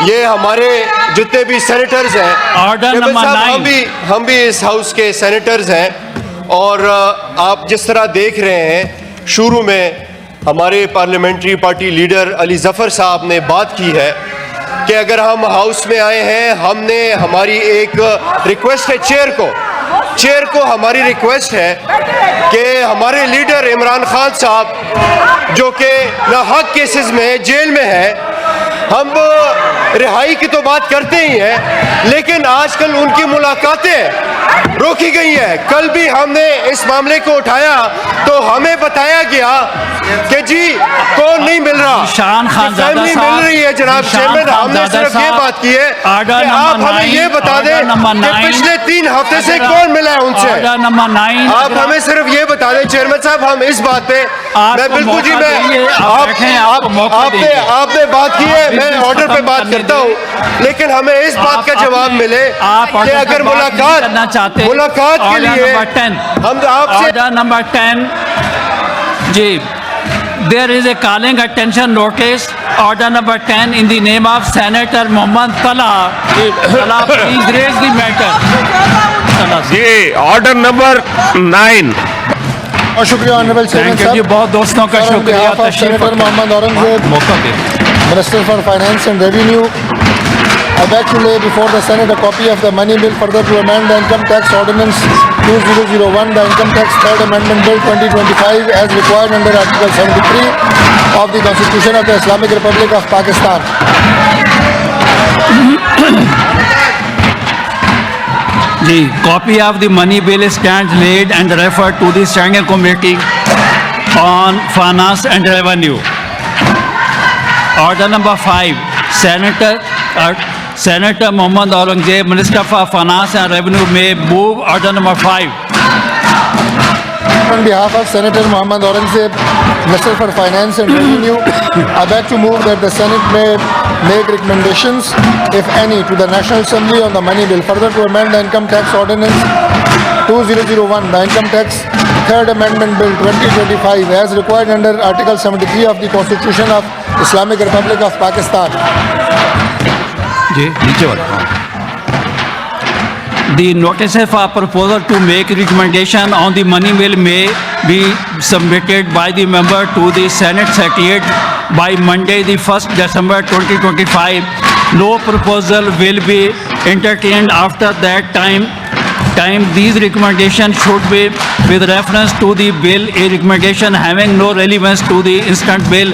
ये हमारे जितने भी सेनेटर्स हैं, ऑर्डर नंबर 9, हम भी इस हाउस के सेनेटर्स हैं और आप जिस तरह देख रहे हैं, शुरू में हमारे parliamentary party leader Ali Zafar साहब ने बात की है कि अगर हम हाउस में आए हैं, हमने हमारी एक रिक्वेस्ट है चेयर को हमारी रिक्वेस्ट है कि हमारे लीडर इमरान खान साहब जो कि नाहक केसेस में जेल में है, हम रिहाई की तो बात करते ही हैं, लेकिन आजकल उनकी मुलाकातें रोकी गई है। कल भी हमने इस मामले को उठाया तो हमें बताया गया कि जी कौन नहीं मिल रहा, शान खान फैमिली मिल रही है। जनाब चेयरमैन, हमने सिर्फ ये बात की है कि आप हमें ये बता दें कि पिछले 3 हफ्ते से कौन मिला है उनसे। ऑर्डर नंबर 9, आप हमें सिर्फ ये बता दें चेयरमैन साहब, हम इस बात पे मैं बिल्कुल जी मैं आपने बात की है, मैं ऑर्डर पे बात करता हूँ, लेकिन हमें इस बात का जवाब मिले कि अगर मुलाकात के लिए हम आपसे ऑर्डर नंबर 10 जी, there is a calling attention notice, order number 10 in the name of Senator Mohammad Talha. Talha, please raise the matter. जी ऑर्डर नंबर 9। और शुक्रिया ऑनरेबल चेयरमैन साहब। जी बहुत दोस्तों का शुक्रिया। सेनेटर मोहम्मद औरंगजेब, मौका दे। Minister for Finance and Revenue, I beg to lay before the Senate a copy of the money bill further to amend the Income Tax Ordinance 2001, the Income Tax Third Amendment Bill 2025 as required under Article 73 of the Constitution of the Islamic Republic of Pakistan. Ji, copy of the money bill stands laid and referred to the Standing Committee on Finance and Revenue. Order number 5, Senator Mohammad Aurangzeb, Minister for Finance and Revenue, may move order number 5. On behalf of Senator Mohammad Aurangzeb, Minister for Finance and Revenue, I beg to move that the Senate may make recommendations, if any, to the National Assembly on the money bill further to amend the Income Tax Ordinance 2001, the Income Tax Third Amendment Bill 2025 as required under Article 73 of the Constitution of Islamic Republic of Pakistan. जी, नीचे वाला। The notices for proposal to make recommendation on the money bill may be submitted by the member to the Senate Secretariat by Monday, the 1st December 2025. No proposal will be entertained after that time. These recommendations should be with reference to the bill. A recommendation having no relevance to the instant bill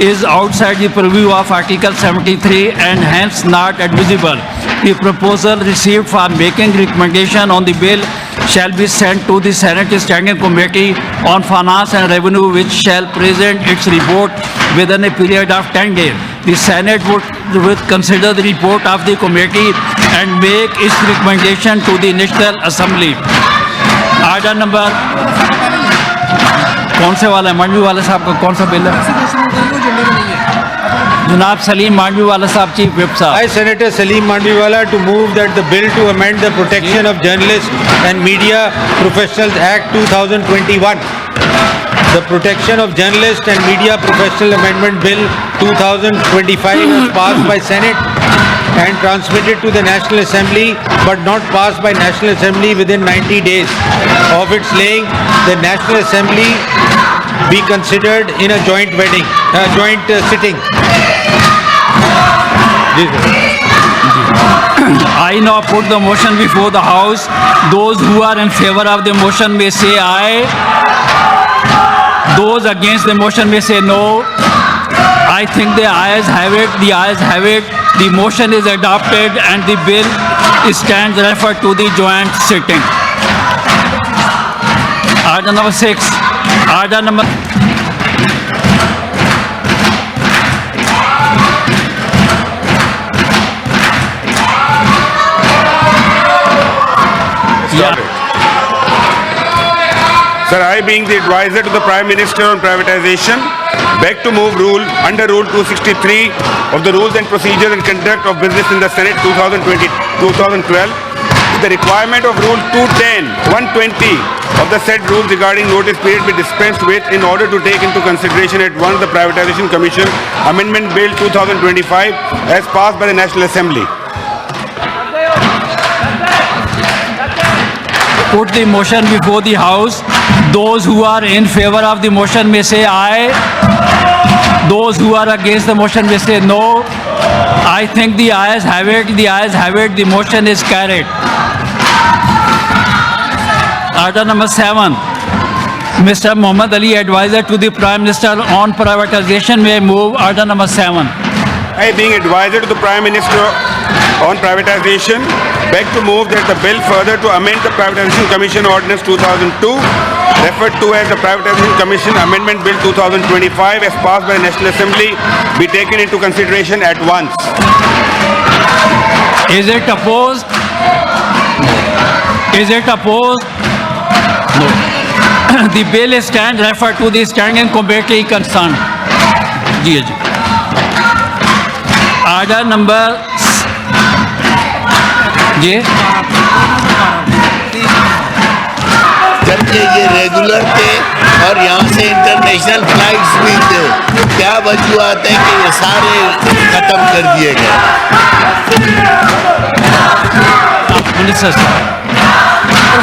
is outside the purview of Article 73 and hence not admissible. The proposal received for making recommendation on the bill shall be sent to the Senate Standing Committee on Finance and Revenue, which shall present its report within a period of 10 days. The Senate would consider the report of the committee and make its recommendation to the National Assembly. Order number कौन से वाला है? मांडवी वाला साहब का कौन सा bill है? जनाब सलीम मांडवीवाला साहब, चीफ whip साहब। I, Senator Salim Mandviwala, to move that the bill to amend the Protection of Journalists and Media Professionals Act 2021, the Protection of Journalists and Media Professional Amendment Bill 2025 was passed by Senate and transmitted to the National Assembly, but not passed by National Assembly within 90 days of its laying. The National Assembly be considered in a joint sitting. I now put the motion before the House. Those who are in favor of the motion may say aye. Those against the motion may say no. I think the ayes have it. The ayes have it. The motion is adopted and the bill stands referred to the joint sitting. Order number 6. Order number... Sir, I, being the advisor to the Prime Minister on privatization, beg to move under Rule 263 of the Rules and Procedures and Conduct of Business in the Senate 2012, the requirement of Rule 210, 120 of the said rules regarding notice period be dispensed with in order to take into consideration at once the Privatization Commission Amendment Bill 2025 as passed by the National Assembly. Put the motion before the House. Those who are in favor of the motion may say aye. Those who are against the motion may say no. I think the ayes have it. The ayes have it. The motion is carried. Order number 7. Mr. Muhammad Ali, advisor to the Prime Minister on privatization, may move order number 7. I, being advisor to the Prime Minister on privatization, beg to move that the bill further to amend the Privatization Commission Ordinance 2002, referred to as the Privatization Commission Amendment Bill 2025 as passed by the National Assembly, be taken into consideration at once. Is it opposed? Is it opposed? No. The bill is stand referred to the standing committee concerned. जी जी. Order number जी. जबकि ये regular थे और यहाँ से international flights भी थे, क्या वजूहत है कि ये सारे खत्म कर दिए गए? मिनिस्टर साहब.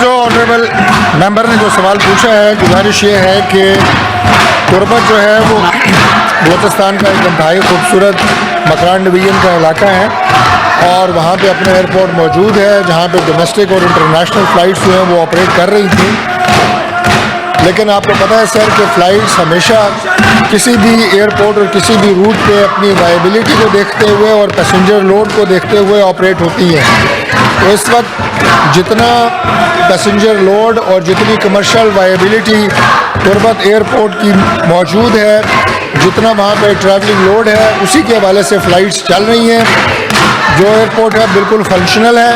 जो ऑनरेबल मेंबर ने जो सवाल पूछा है, गुजारिश ये है कि तुर्बत जो है वो बलोचिस्तान का एक इंतहाई खूबसूरत मकरान डिवीज़न का इलाका है और वहाँ पे अपना एयरपोर्ट मौजूद है जहाँ पे डोमेस्टिक और इंटरनेशनल फ़्लाइट्स जो हैं वो ऑपरेट कर रही थी। लेकिन आपको पता है सर कि फ़्लाइट्स हमेशा किसी भी एयरपोर्ट और किसी भी रूट पे अपनी वायबिलिटी को देखते हुए और पैसेंजर लोड को देखते हुए ऑपरेट होती हैं। तो इस वक्त जितना पैसेंजर लोड और जितनी कमर्शियल वायबिलिटी तुर्बत एयरपोर्ट की मौजूद है, जितना वहाँ पे ट्रैवलिंग लोड है, उसी के हवाले से फ़्लाइट्स चल रही हैं। जो एयरपोर्ट है बिल्कुल फंक्शनल है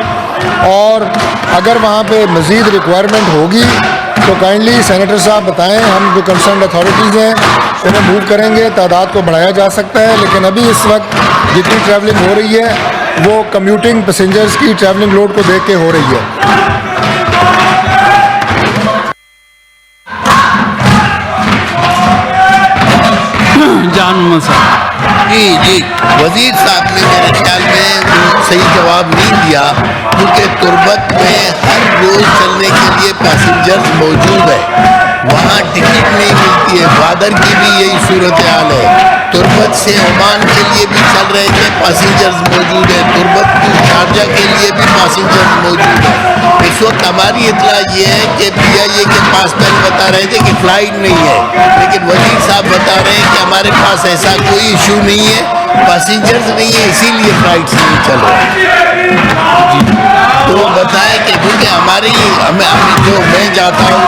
और अगर वहाँ पे मज़ीद रिक्वायरमेंट होगी तो काइंडली सेनेटर साहब बताएं, हम जो कंसर्न अथॉरिटीज़ हैं उन्हें मूव करेंगे, तादाद को बढ़ाया जा सकता है। लेकिन अभी इस वक्त जितनी ट्रैवलिंग हो रही है वो कम्यूटिंग पैसेंजर्स की ट्रैवलिंग लोड को देख के हो रही है। जान साहब. जी, वजीर साहब ने मेरे ख्याल में सही जवाब नहीं दिया क्योंकि तुर्बत में हर रोज़ चलने के लिए पैसेंजर्स मौजूद है, वहाँ टिकट नहीं मिलती है। ग्वादर की भी यही सूरत हाल है। तुर्बत से ओमान के लिए भी चल रहे थे, पैसेंजर्स मौजूद है। तुर्बत टू शारजा के लिए भी पैसेंजर्स मौजूद है। इस वक्त हमारी इतला ये है कि PIA के पास कल बता रहे थे कि फ़्लाइट नहीं है, लेकिन वजीर साहब बता रहे हैं कि हमारे पास ऐसा कोई इशू नहीं है, पैसेंजर्स नहीं है, इसीलिए फ़्लाइट्स नहीं चल रहे। तो वो बताएं कि क्योंकि जो मैं जाता हूँ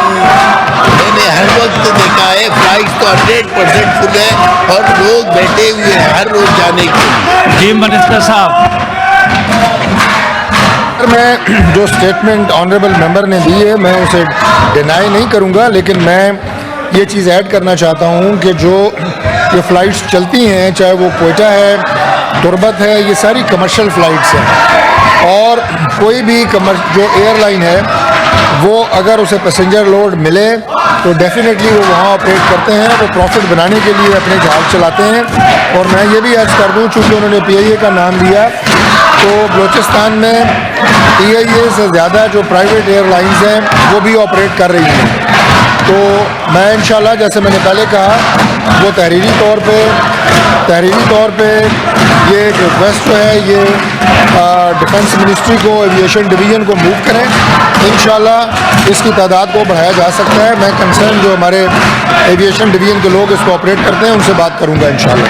मैंने हर वक्त देखा है फ़्लाइट्स तो 100% फुल है और लोग बैठे हुए हैं हर रोज़ जाने के लिए। जी मिनिस्टर साहब. मैं जो स्टेटमेंट ऑनरेबल मेंबर ने दी है मैं उसे डिनाई नहीं करूंगा, लेकिन मैं ये चीज़ ऐड करना चाहता हूँ कि जो ये फ़्लाइट्स चलती हैं, चाहे वो कोयटा है, तुर्बत है, ये सारी कमर्शियल फ़्लाइट्स हैं और कोई भी जो एयरलाइन है वो अगर उसे पैसेंजर लोड मिले तो डेफिनेटली वो वहाँ ऑपरेट करते हैं, वो प्रॉफिट बनाने के लिए अपने जहाज़ चलाते हैं। और मैं ये भी अर्ज़ कर दूँ, चूँकि उन्होंने PIA का नाम लिया, तो बलूचिस्तान में PIA से ज़्यादा जो प्राइवेट एयरलाइंस हैं वो भी ऑपरेट कर रही हैं। तो मैं इंशाल्लाह जैसे मैंने पहले कहा वो तहरीरी तौर पे ये एक रिक्वेस्ट जो है ये डिफेंस मिनिस्ट्री को एविएशन डिवीज़न को मूव करें। इंशाल्लाह इसकी तादाद को बढ़ाया जा सकता है। मैं कंसर्न जो हमारे एविएशन डिवीज़न के लोग इसको ऑपरेट करते हैं उनसे बात करूंगा इंशाल्लाह।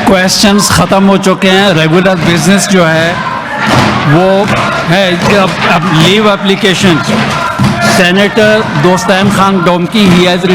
क्वेश्चंस ख़त्म हो चुके हैं. रेगुलर बिजनेस जो है वो है अब leave application. Senator Dostain Khan Domki he has